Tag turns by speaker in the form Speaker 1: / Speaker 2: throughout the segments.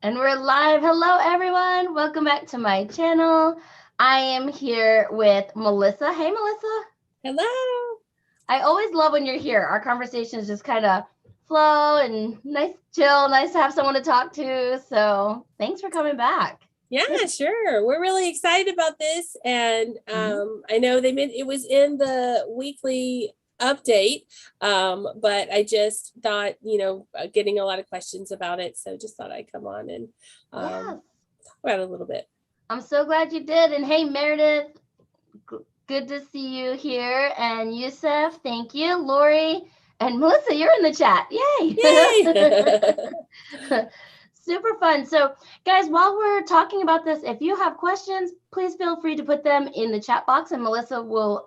Speaker 1: And we're live. Hello, everyone. Welcome back to my channel. I am here with Melissa. Hey, Melissa.
Speaker 2: Hello.
Speaker 1: I always love when you're here. Our conversations just kind of flow and nice, chill, nice to have someone to talk to. So thanks for coming back.
Speaker 2: Yeah, sure. We're really excited about this. And
Speaker 1: Mhm.
Speaker 2: I know it was in the weekly update, but I just thought, getting a lot of questions about it. So just thought I'd come on and
Speaker 1: Yes.
Speaker 2: talk about it a little bit.
Speaker 1: I'm so glad you did. And hey, Meredith, good to see you here. And Yusuf, thank you. Lori and Melissa, you're in the chat.
Speaker 2: Yay.
Speaker 1: Yay. Super fun. So, guys, while we're talking about this, if you have questions, please feel free to put them in the chat box, and Melissa will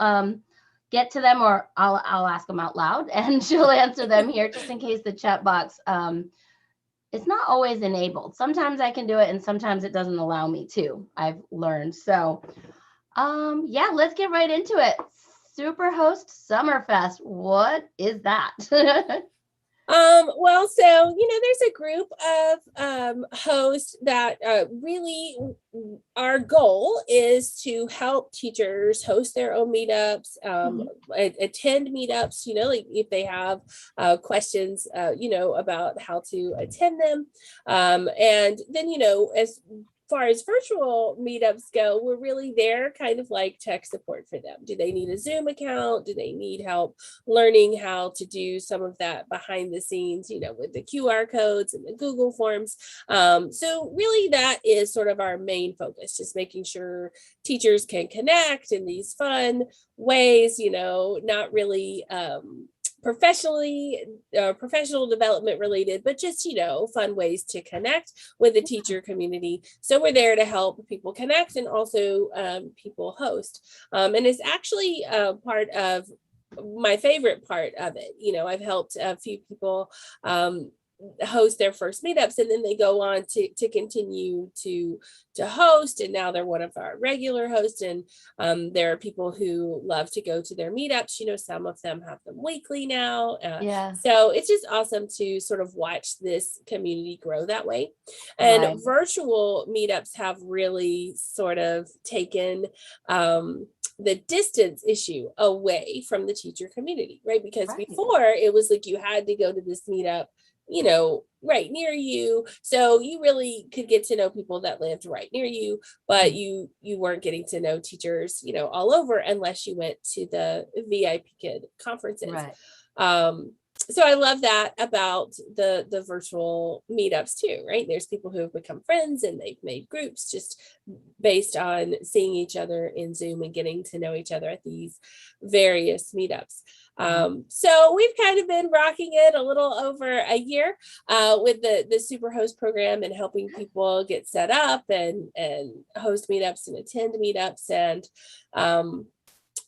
Speaker 1: get to them, or I'll ask them out loud, and she'll answer them here, just in case the chat box it's not always enabled. Sometimes I can do it, and sometimes it doesn't allow me to. I've learned. So, yeah, let's get right into it. Superhost Summerfest. What is that?
Speaker 2: Well, so there's a group of hosts that really our goal is to help teachers host their own meetups,
Speaker 1: Mhm.
Speaker 2: attend meetups, like if they have questions, about how to attend them. And then, as far as virtual meetups go, we're really there kind of like tech support for them. Do they need a Zoom account? Do they need help learning how to do some of that behind the scenes, with the QR codes and the Google Forms? So really that is sort of our main focus, just making sure teachers can connect in these fun ways, not really professional development related, but just fun ways to connect with the teacher community. So we're there to help people connect and also people host, and it's actually part of my favorite part of it. I've helped a few people host their first meetups, and then they go on to continue to host, and now they're one of our regular hosts. And there are people who love to go to their meetups. Some of them have them weekly now,
Speaker 1: Yeah.
Speaker 2: so it's just awesome to sort of watch this community grow that way. And
Speaker 1: Right.
Speaker 2: virtual meetups have really sort of taken the distance issue away from the teacher community, right? Because
Speaker 1: Right.
Speaker 2: before it was like you had to go to this meetup, right near you. So you really could get to know people that lived right near you, but
Speaker 1: Mhm.
Speaker 2: you weren't getting to know teachers, all over unless you went to the VIPKid conferences.
Speaker 1: Right.
Speaker 2: So I love that about the virtual meetups too, right? There's people who have become friends and they've made groups just based on seeing each other in Zoom and getting to know each other at these various meetups.
Speaker 1: Mhm.
Speaker 2: So we've kind of been rocking it a little over a year with the Superhost program and helping people get set up and host meetups and attend meetups. And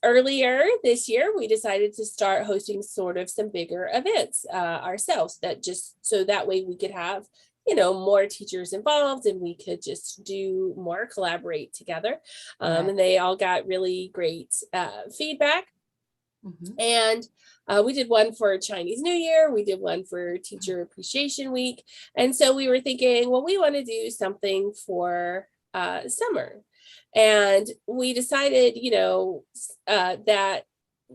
Speaker 2: earlier this year, we decided to start hosting sort of some bigger events ourselves, that just so that way we could have more teachers involved and we could just do more, collaborate together.
Speaker 1: Right.
Speaker 2: And they all got really great feedback.
Speaker 1: Mhm.
Speaker 2: And we did one for Chinese New Year. We did one for Teacher Appreciation Week. And so we were thinking, well, we want to do something for summer. And we decided, that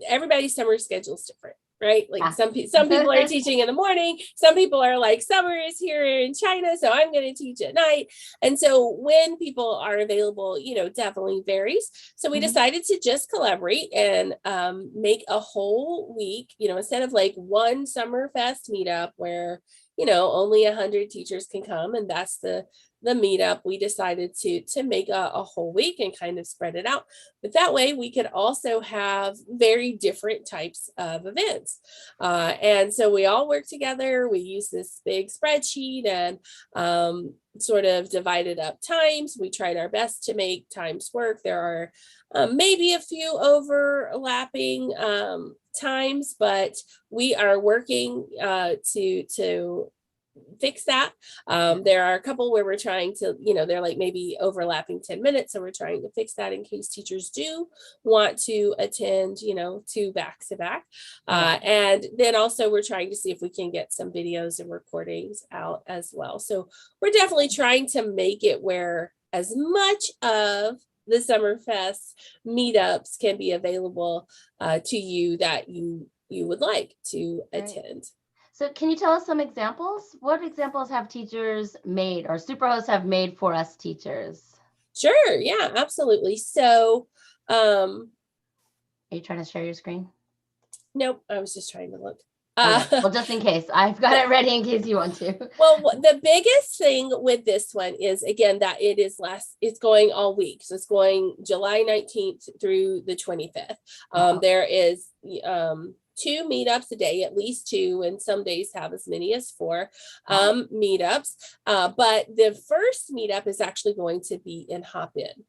Speaker 2: everybody's summer schedule is different, right? Like
Speaker 1: Yeah.
Speaker 2: some people are teaching in the morning, some people are like, summer is here in China, so I'm going to teach at night. And so when people are available, definitely varies. So we
Speaker 1: Mhm.
Speaker 2: decided to just collaborate and make a whole week, instead of like one summer fest meetup where only 100 teachers can come, and that's the meetup. We decided to make a whole week and kind of spread it out, but that way we could also have very different types of events. And so we all work together. We use this big spreadsheet and sort of divided up times. We tried our best to make times work. There are maybe a few overlapping times, but we are working to fix that. There are a couple where we're trying to, they're like maybe overlapping 10 minutes. So we're trying to fix that in case teachers do want to attend, 2 back to back. And then also we're trying to see if we can get some videos and recordings out as well. So we're definitely trying to make it where as much of the Summerfest meetups can be available to you that you would like to attend.
Speaker 1: So can you tell us some examples? What examples have teachers made or Superhosts have made for us teachers?
Speaker 2: Sure. Yeah, absolutely. So,
Speaker 1: are you trying to share your screen?
Speaker 2: Nope. I was just trying to look.
Speaker 1: Okay. Well, just in case, I've got it ready in case you want to.
Speaker 2: Well, the biggest thing with this one is, again, that it's going all week. So it's going July 19th through the 25th. There is 2 meetups a day, at least 2, and some days have as many as 4 meetups. But the first meetup is actually going to be in Hop-In.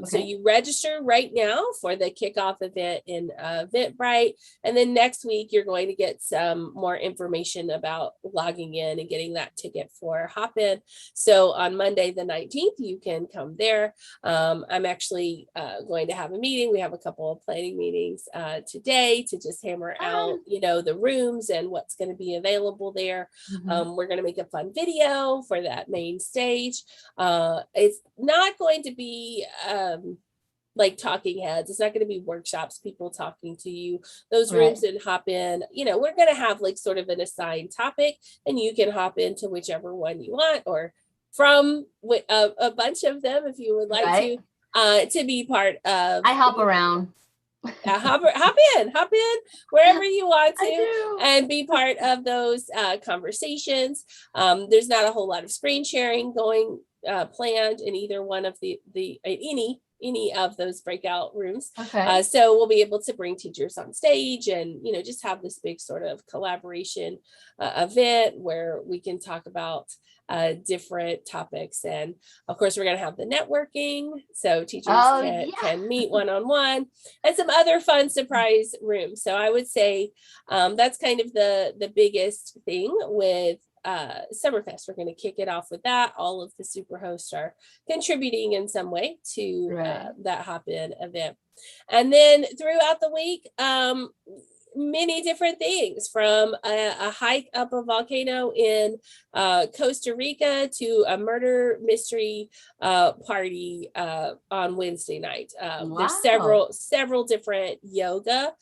Speaker 2: So you register right now for the kickoff event in Eventbrite, and then next week you're going to get some more information about logging in and getting that ticket for Hop-In. So on Monday the 19th you can come there. I'm actually going to have a meeting. We have a couple of planning meetings today to just hammer out the rooms and what's going to be available there. We're going to make a fun video for that main stage. It's not going to be like talking heads. It's not going to be workshops, people talking to you. Those rooms and Hop-In, we're going to have like sort of an assigned topic, and you can hop into whichever one you want, or from a bunch of them if you would like to be part of.
Speaker 1: I hop around.
Speaker 2: Hop in wherever you want to and be part of those conversations. There's not a whole lot of screen sharing going planned in either one of any of those breakout rooms. So we'll be able to bring teachers on stage and just have this big sort of collaboration event where we can talk about different topics. And of course we're going to have the networking, so teachers can meet one-on-one, and some other fun surprise rooms. So I would say that's kind of the biggest thing with Summerfest. We're going to kick it off with that. All of the Superhosts are contributing in some way to that Hop-In event. And then throughout the week, many different things, from a hike up a volcano in Costa Rica to a murder mystery party on Wednesday night. There's several different yoga,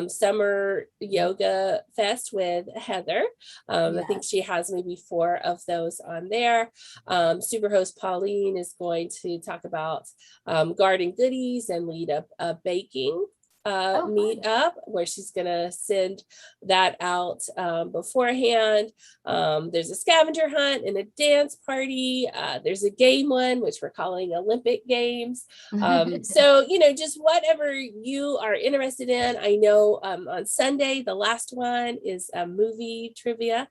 Speaker 2: summer yoga fest with Heather. I think she has maybe 4 of those on there. Superhost Pauline is going to talk about garden goodies and lead up a baking meet up, where she's gonna send that out beforehand. There's a scavenger hunt and a dance party. There's a game one, which we're calling Olympic Games. So just whatever you are interested in. I know on Sunday the last one is a movie trivia.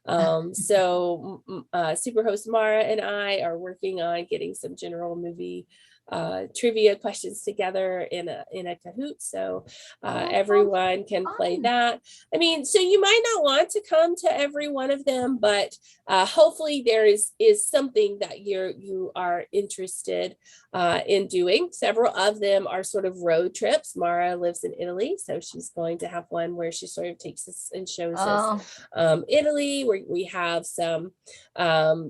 Speaker 2: So Superhost Mara and I are working on getting some general movie trivia questions together in a Kahoot, so everyone can play that. I mean, so you might not want to come to every one of them, but hopefully there is something that you are interested in doing. Several of them are sort of road trips. Mara lives in Italy, so she's going to have one where she sort of takes us and shows us Italy, where we have some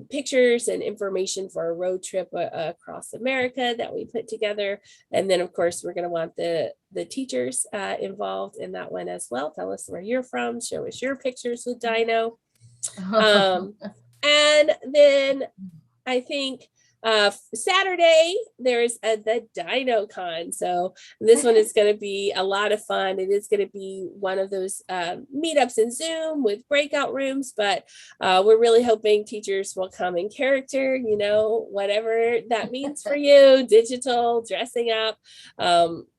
Speaker 2: pictures and information for a road trip across America that we put together. And then of course we're going to want the teachers involved in that one as well. Tell us where you're from, show us your pictures with Dino. And then I think Saturday there's the Dino Con. So this one is going to be a lot of fun. It is going to be one of those meetups in Zoom with breakout rooms, but we're really hoping teachers will come in character, whatever that means for you, digital, dressing up,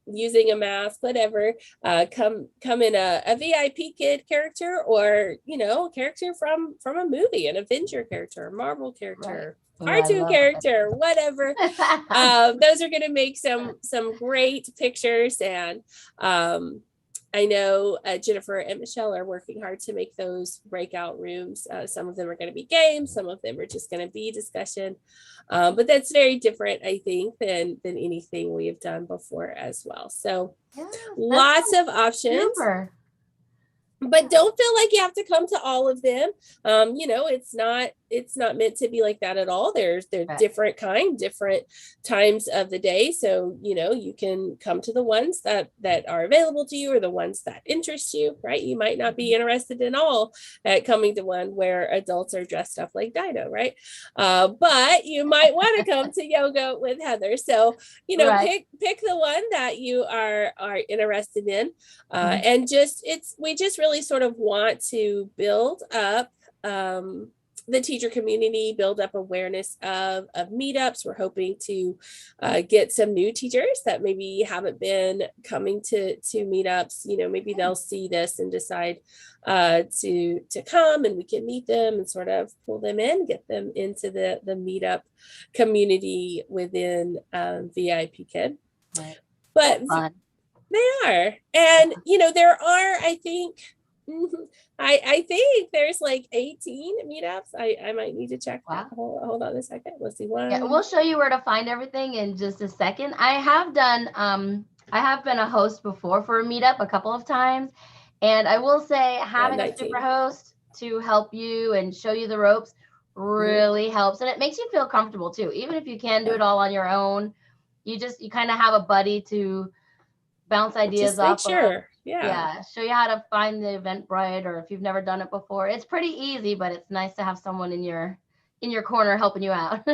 Speaker 2: using a mask, whatever. Come in a VIPKid character, or a character from a movie, an Avenger character, a Marvel character, cartoon character, whatever. Those are going to make some great pictures, and I know Jennifer and Michelle are working hard to make those breakout rooms. Some of them are going to be games, some of them are just going to be discussion. But that's very different, I think, than anything we have done before as well. So
Speaker 1: Yes,
Speaker 2: lots of options.
Speaker 1: super.
Speaker 2: But don't feel like you have to come to all of them. It's not meant to be like that at all. There's
Speaker 1: Right.
Speaker 2: different times of the day. So, you can come to the ones that are available to you or the ones that interest you, right? You might not be interested in all at coming to one where adults are dressed up like Dido, right? But you might want to come to yoga with Heather. So,
Speaker 1: Right.
Speaker 2: pick the one that you are interested in. And we just really sort of want to build up the teacher community, build up awareness of meetups. We're hoping to get some new teachers that maybe haven't been coming to meetups. Maybe they'll see this and decide to come, and we can meet them and sort of pull them in, get them into the meetup community within VIPKid.
Speaker 1: Right.
Speaker 2: But
Speaker 1: Fun.
Speaker 2: they are. And, there are, I think, I think there's like 18 meetups. I might need to check that. Hold on a second. Let's see one.
Speaker 1: Yeah, we'll show you where to find everything in just a second. I have been a host before for a meetup a couple of times. And I will say having a super host to help you and show you the ropes really helps. And it makes you feel comfortable too. Even if you can do it all on your own, you kind of have a buddy to bounce ideas off of. Yeah, show you how to find the Eventbrite, or if you've never done it before. It's pretty easy, but it's nice to have someone in your corner helping you out.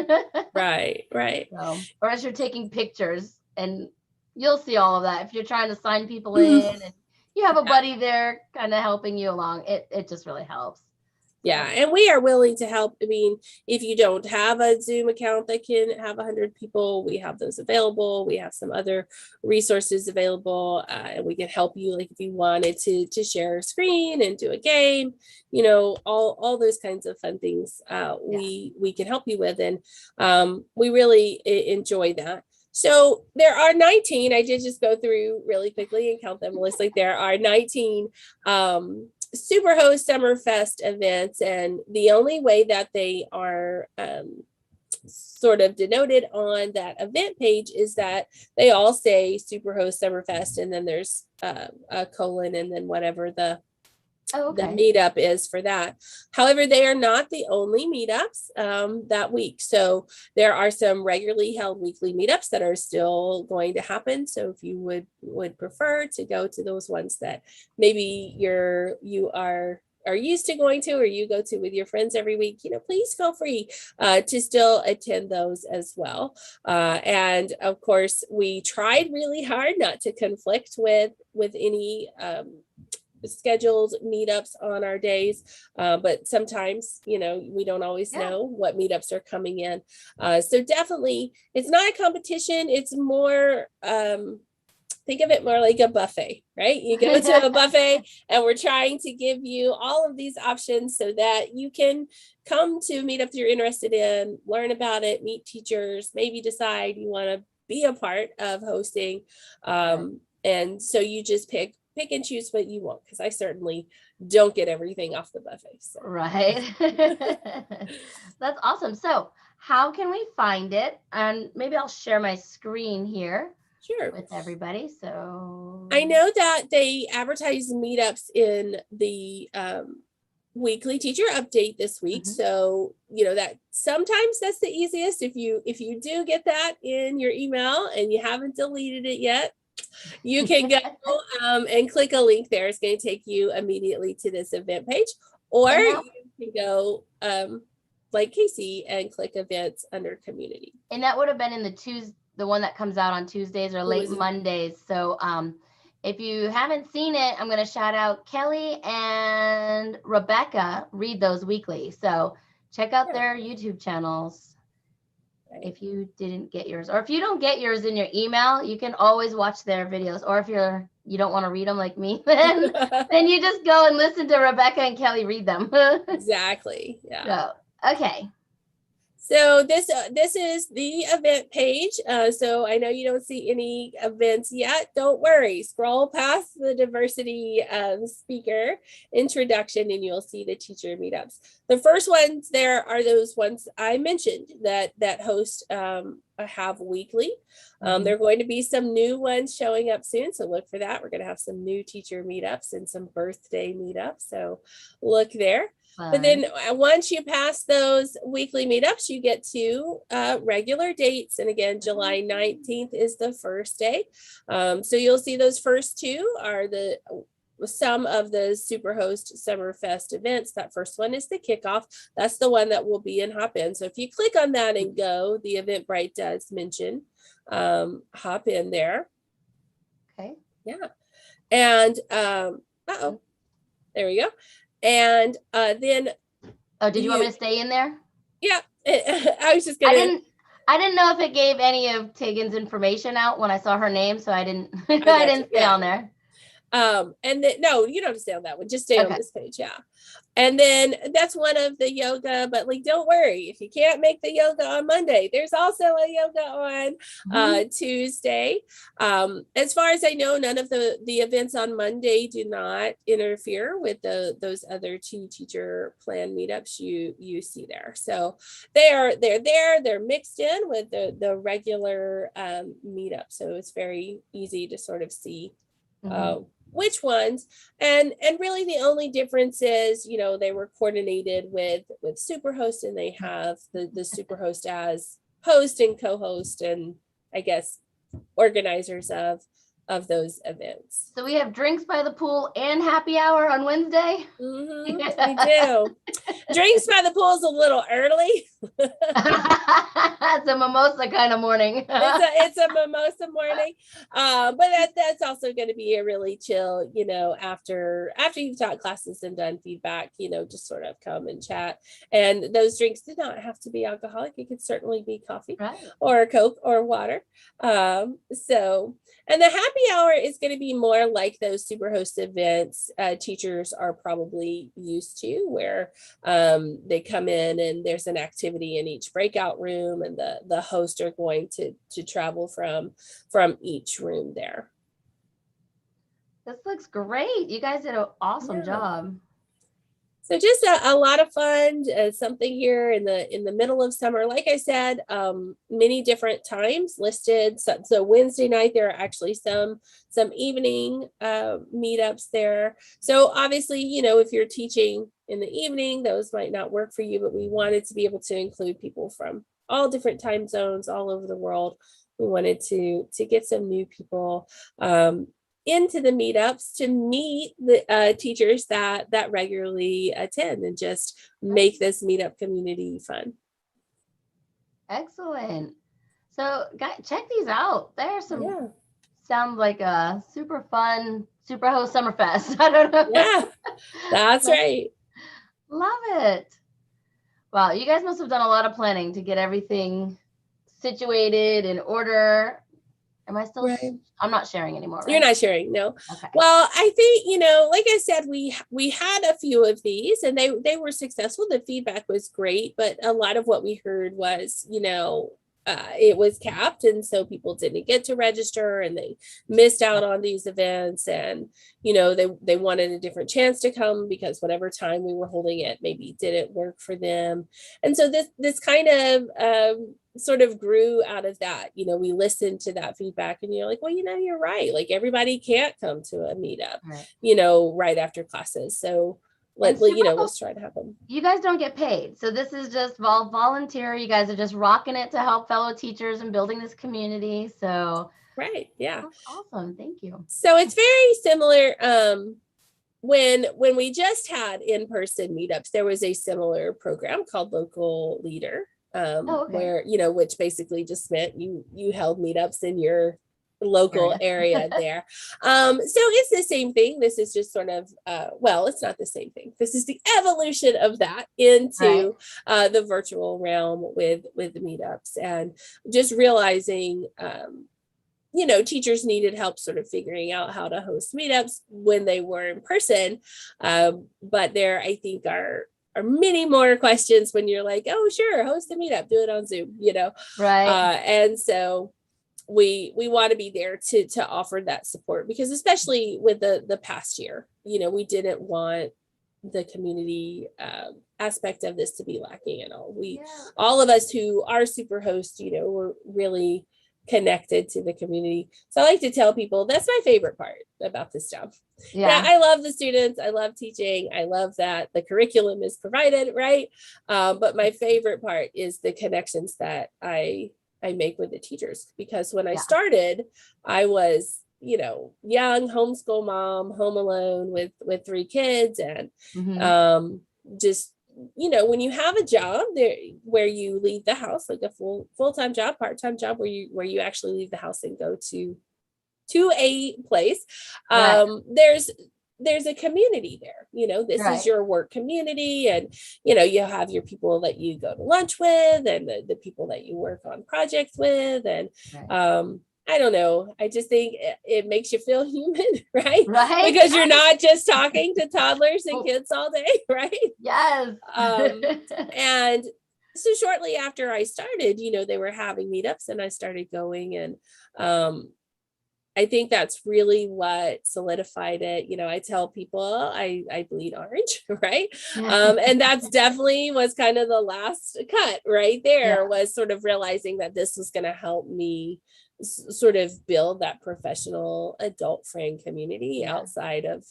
Speaker 2: Right.
Speaker 1: So, or as you're taking pictures, and you'll see all of that if you're trying to sign people in and you have a buddy there kind of helping you along. It just really helps.
Speaker 2: Yeah, and we are willing to help. I mean, if you don't have a Zoom account that can have 100 people, we have those available. We have some other resources available, and we can help you. Like if you wanted to share a screen and do a game, all those kinds of fun things, we can help you with, and we really enjoy that. So there are 19. I did just go through really quickly and count them. Melissa. There are 19 Superhost Summerfest events, and the only way that they are sort of denoted on that event page is that they all say Superhost Summerfest, and then there's a colon and then whatever the meetup is for that. However, they are not the only meetups that week. So there are some regularly held weekly meetups that are still going to happen. So if you would prefer to go to those ones that maybe you are used to going to, or you go to with your friends every week, please feel free to still attend those as well. And of course, we tried really hard not to conflict with any scheduled meetups on our days, but sometimes we don't always know what meetups are coming in, so definitely it's not a competition. It's more think of it more like a buffet, right? You go to a buffet and we're trying to give you all of these options so that you can come to meetups you're interested in, learn about it, meet teachers, maybe decide you want to be a part of hosting, and so you just pick and choose what you want, because I certainly don't get everything off the buffet. So.
Speaker 1: Right. That's awesome. So how can we find it? And maybe I'll share my screen here.
Speaker 2: Sure.
Speaker 1: With everybody. So
Speaker 2: I know that they advertise meetups in the weekly teacher update this week. So, that sometimes that's the easiest. If you do get that in your email and you haven't deleted it yet, you can go and click a link there. It's going to take you immediately to this event page, or you can go like Casey and click events under community.
Speaker 1: And that would have been in the one that comes out on Tuesdays or late Mondays. So if you haven't seen it, I'm going to shout out Kelly and Rebecca read those weekly. So check out their YouTube channels. If you didn't get yours, or if you don't get yours in your email, you can always watch their videos. Or if you don't want to read them like me, then you just go and listen to Rebecca and Kelly read them.
Speaker 2: Exactly. Yeah.
Speaker 1: So, okay.
Speaker 2: So this is the event page. So I know you don't see any events yet. Don't worry. Scroll past the diversity speaker introduction, and you'll see the teacher meetups. The first ones there are those ones I mentioned that host have weekly. There are going to be some new ones showing up soon, so look for that. We're going to have some new teacher meetups and some birthday meetups. So look there. But then once you pass those weekly meetups, you get to regular dates. And again, July 19th is the first day. So you'll see those first two are some of the Superhost Summerfest events. That first one is the kickoff. That's the one that will be in Hop In. So if you click on that and go, the Eventbrite does mention Hop In there.
Speaker 1: Okay.
Speaker 2: Yeah. And there we go. And then
Speaker 1: did you want me to stay in there?
Speaker 2: Yeah, I was just gonna.
Speaker 1: I didn't know if it gave any of Tegan's information out when I saw her name, so I didn't I didn't stay on there.
Speaker 2: And then, no, you don't have to stay on that one. Just stay on this page. Yeah. And then that's one of the yoga, but like, don't worry if you can't make the yoga on Monday, there's also a yoga on Tuesday. As far as I know, none of the events on Monday do not interfere with those other two teacher plan meetups you see there. So they're mixed in with the regular meetup. So it's very easy to sort of see which ones, and really the only difference is, you know, they were coordinated with Superhost, and they have the Superhost as host and co-host, and I guess organizers of those events.
Speaker 1: So we have drinks by the pool and happy hour on Wednesday.
Speaker 2: We do. Drinks by the pool is a little early.
Speaker 1: It's a mimosa kind of morning.
Speaker 2: It's a mimosa morning, but that's also going to be a really chill, you know, after you've taught classes and done feedback, you know, just sort of come and chat. And those drinks do not have to be alcoholic. It could certainly be coffee or Coke or water. And the happy hour is going to be more like those Superhost events teachers are probably used to, where they come in and there's an activity in each breakout room, and the hosts are going to travel from each room there.
Speaker 1: This looks great. You guys did an awesome job.
Speaker 2: So just a lot of fun, something here in the middle of summer. Like I said, many different times listed. So Wednesday night, there are actually some evening meetups there. So obviously, you know, if you're teaching in the evening, those might not work for you, but we wanted to be able to include people from all different time zones all over the world. We wanted to get some new people into the meetups to meet the teachers that regularly attend, and just make this meetup community fun.
Speaker 1: Excellent. So guys, check these out. There's some sound like a super fun Superhost Summerfest. I don't know.
Speaker 2: Yeah, that's right.
Speaker 1: Love it. Wow, you guys must have done a lot of planning to get everything situated in order. Am I still? I'm not sharing anymore. Right?
Speaker 2: You're not sharing, no.
Speaker 1: Okay.
Speaker 2: Well, I think, you know, like I said, we had a few of these, and they were successful. The feedback was great, but a lot of what we heard was, you know, it was capped, and so people didn't get to register, and they missed out on these events, and you know, they wanted a different chance to come because whatever time we were holding it maybe didn't work for them. And so this kind of sort of grew out of that. You know, we listened to that feedback, and you're like, well, you know, you're right, like everybody can't come to a meetup, you know, right after classes. So let's try to have them.
Speaker 1: You guys don't get paid, so this is just volunteer. You guys are just rocking it to help fellow teachers and building this community. So
Speaker 2: that's
Speaker 1: awesome. Thank you.
Speaker 2: So it's very similar. When we just had in-person meetups, there was a similar program called Local Leader, where, you know, which basically just meant you held meetups in your local area there. So it's the same thing. This is just sort of well, it's not the same thing. This is the evolution of that into the virtual realm with the meetups, and just realizing you know, teachers needed help sort of figuring out how to host meetups when they were in person, but there I think are are many more questions when you're like, oh, sure, host a meetup, do it on Zoom,
Speaker 1: Right.
Speaker 2: And so we want to be there to offer that support, because especially with the past year, we didn't want the community aspect of this to be lacking at all. All of us who are Superhost, we're really connected to the community. So I like to tell people that's my favorite part about this job. Yeah, I love the students. I love teaching. I love that the curriculum is provided, right? But my favorite part is the connections that I make with the teachers, because when I started, I was, young homeschool mom, home alone with 3 kids, and just, when you have a job there where you leave the house, like a full-time job, part-time job, where you actually leave the house and go to a place, there's a community there. This is your work community, and you have your people that you go to lunch with, and the people that you work on projects with, and I don't know, I just think it makes you feel human, right? Because you're not just talking to toddlers and kids all day, right?
Speaker 1: Yes.
Speaker 2: And so shortly after I started, they were having meetups, and I started going, and I think that's really what solidified it. I tell people I bleed orange, right? And that's definitely was kind of the last cut right there, was sort of realizing that this was going to help me sort of build that professional adult friend community outside of,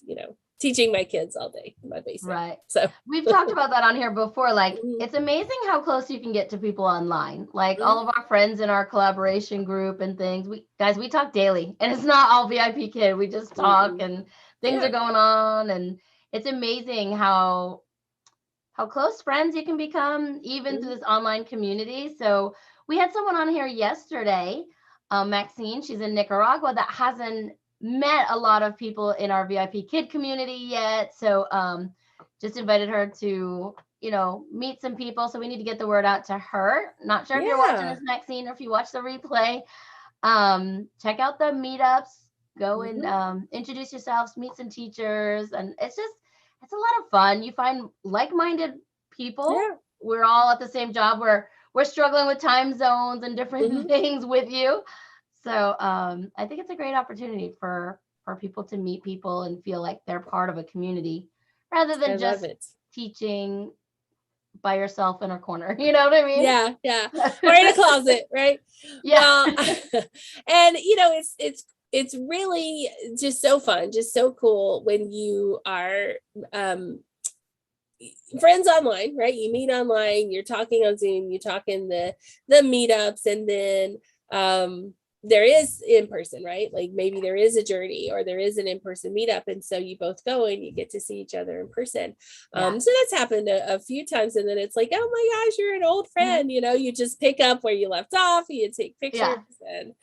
Speaker 2: teaching my kids all day in my basement.
Speaker 1: Right.
Speaker 2: So
Speaker 1: we've talked about that on here before. Like, it's amazing how close you can get to people online. Like all of our friends in our collaboration group and things. We talk daily, and it's not all VIPKid. We just talk and things are going on, and it's amazing how close friends you can become even through this online community. So we had someone on here yesterday, Maxine. She's in Nicaragua, that hasn't met a lot of people in our VIPKid community yet. So just invited her to, meet some people. So we need to get the word out to her. Not sure if you're watching this, Maxine, or if you watch the replay. Check out the meetups. Go and introduce yourselves, meet some teachers. And it's a lot of fun. You find like-minded people. We're all at the same job. We're struggling with time zones and different things with you. So I think it's a great opportunity for people to meet people and feel like they're part of a community, rather than just teaching by yourself in a corner. You know what I mean?
Speaker 2: Yeah. Or in a closet, right? Well, and it's really just so fun, just so cool when you are friends online, right? You meet online, you're talking on Zoom, you talk in the meetups, and then there is in person, right? Like maybe there is a journey, or there is an in-person meetup, and so you both go and you get to see each other in person. So that's happened a few times, and then it's like, oh my gosh, you're an old friend. You just pick up where you left off, you take pictures.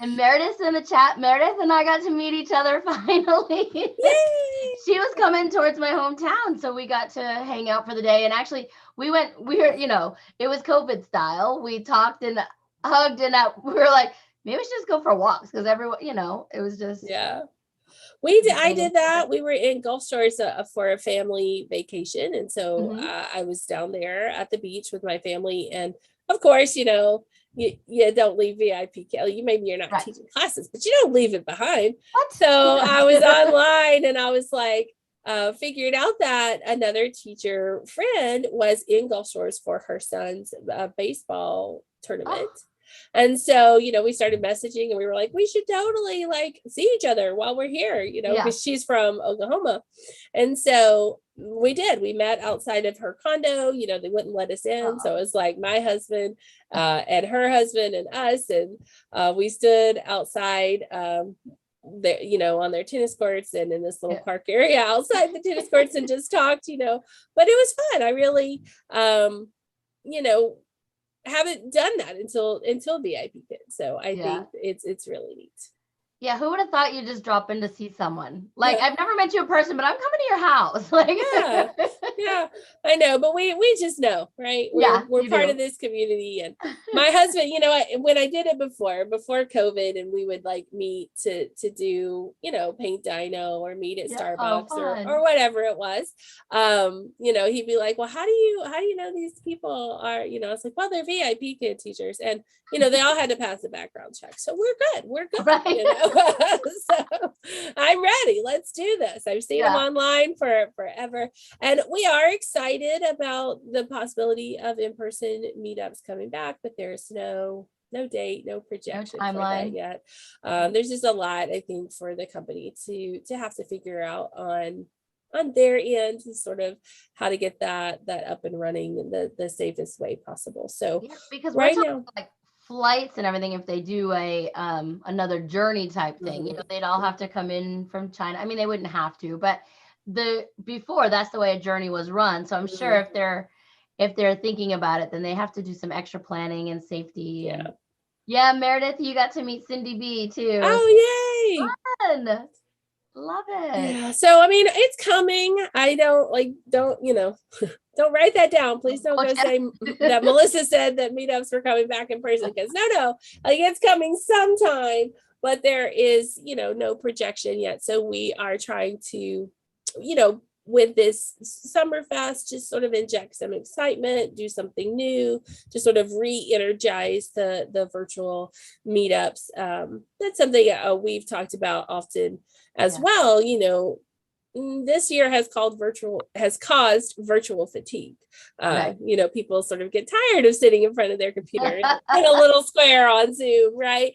Speaker 1: And Meredith's in the chat. Meredith and I got to meet each other finally. Yay! She was coming towards my hometown, so we got to hang out for the day. And actually, we were, it was COVID style. We talked and hugged, and we were like, maybe we should just go for walks, because everyone, it was just.
Speaker 2: Yeah. I did that. We were in Gulf Shores for a family vacation. And so I was down there at the beach with my family. And of course, you don't leave VIPKid. Maybe you're not teaching classes, but you don't leave it behind.
Speaker 1: What?
Speaker 2: So I was online, and I was like, figured out that another teacher friend was in Gulf Shores for her son's baseball tournament. And so, we started messaging, and we were like, we should totally see each other while we're here, because she's from Oklahoma. And so we did. We met outside of her condo. They wouldn't let us in. So it was like my husband and her husband and us. And we stood outside on their tennis courts and in this little park area outside the tennis courts, and just talked, but it was fun. I really, haven't done that until VIPKid. So I think it's really neat.
Speaker 1: Yeah, who would have thought you'd just drop in to see someone? Like, I've never met you in person, but I'm coming to your house. Like,
Speaker 2: yeah, I know, but we just know, right?
Speaker 1: Yeah,
Speaker 2: We're
Speaker 1: you
Speaker 2: part
Speaker 1: do.
Speaker 2: of this community, and my husband, when I did it before COVID, and we would like meet to do, paint dino or meet at
Speaker 1: Yeah. Oh,
Speaker 2: Starbucks
Speaker 1: fun.
Speaker 2: or whatever it was. He'd be like, well, how do you know these people are, I was like, well, they're VIPKid teachers, and they all had to pass the background check, so we're good,
Speaker 1: Right.
Speaker 2: So I'm ready. Let's do this. I've seen them
Speaker 1: Yeah.
Speaker 2: online for forever. And we are excited about the possibility of in-person meetups coming back, but there's no date, no projection for that
Speaker 1: timeline.
Speaker 2: yet. There's just a lot, I think, for the company to have to figure out on their end, sort of how to get that up and running in the safest way possible. So
Speaker 1: Yeah, because we're
Speaker 2: right
Speaker 1: talking
Speaker 2: now,
Speaker 1: like flights and everything. If they do a another journey type thing, they'd all have to come in from China. I mean, they wouldn't have to, but before that's the way a journey was run. So I'm sure if they're thinking about it, then they have to do some extra planning and safety.
Speaker 2: yeah.
Speaker 1: And yeah, Meredith, you got to meet Cindy B too.
Speaker 2: Oh, yay!
Speaker 1: Fun. Love it.
Speaker 2: Yeah. So I mean, it's coming. I don't don't write that down. Please don't go say that Melissa said that meetups were coming back in person, because no, like it's coming sometime, but there is, no projection yet. So we are trying to, with this Summerfest, just sort of inject some excitement, do something new, to sort of re-energize the virtual meetups. That's something we've talked about often as well. This year has caused virtual fatigue. People sort of get tired of sitting in front of their computer in a little square on Zoom, right?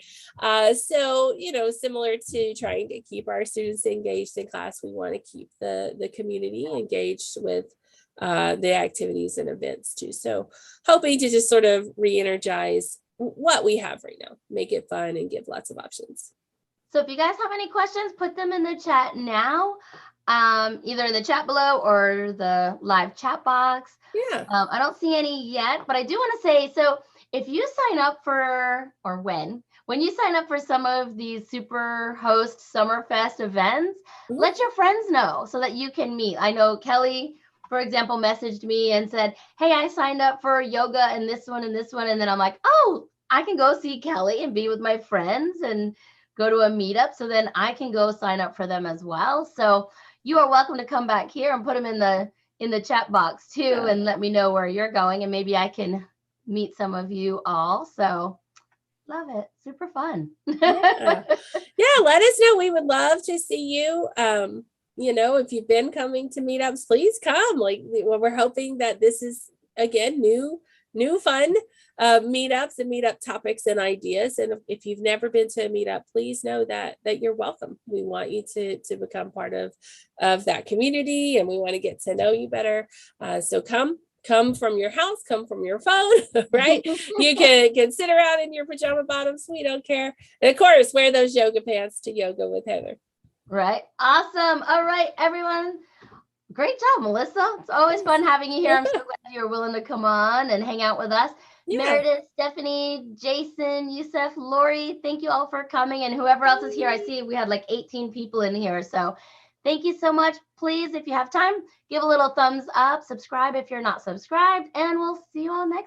Speaker 2: So, similar to trying to keep our students engaged in class, we want to keep the community engaged with the activities and events too. So hoping to just sort of re-energize what we have right now, make it fun and give lots of options.
Speaker 1: So if you guys have any questions, put them in the chat now, either in the chat below or the live chat box.
Speaker 2: Yeah.
Speaker 1: I don't see any yet, but I do want to say, so if you sign up for, or when you sign up for some of these Superhost Summerfest events, let your friends know so that you can meet. I know Kelly, for example, messaged me and said, hey, I signed up for yoga and this one and this one. And then I'm like, oh, I can go see Kelly and be with my friends and go to a meetup. So then I can go sign up for them as well. So you are welcome to come back here and put them in the chat box too, and let me know where you're going, and maybe I can meet some of you all. So love it. Super fun.
Speaker 2: Yeah, let us know. We would love to see you. If you've been coming to meetups, please come. Like, we're hoping that this is, again, new fun meetups and meetup topics and ideas. And if you've never been to a meetup, please know that you're welcome. We want you to become part of that community, and we want to get to know you better. So come from your house, come from your phone, right? You can sit around in your pajama bottoms. We don't care. And of course, wear those yoga pants to yoga with Heather.
Speaker 1: Right. Awesome. All right, everyone. Great job, Melissa. It's always fun having you here. I'm so glad you're willing to come on and hang out with us. Yeah. Meredith, Stephanie, Jason, Yusuf, Lori, thank you all for coming. And whoever else is here, I see we had like 18 people in here. So thank you so much. Please, if you have time, give a little thumbs up, subscribe if you're not subscribed, and we'll see you all next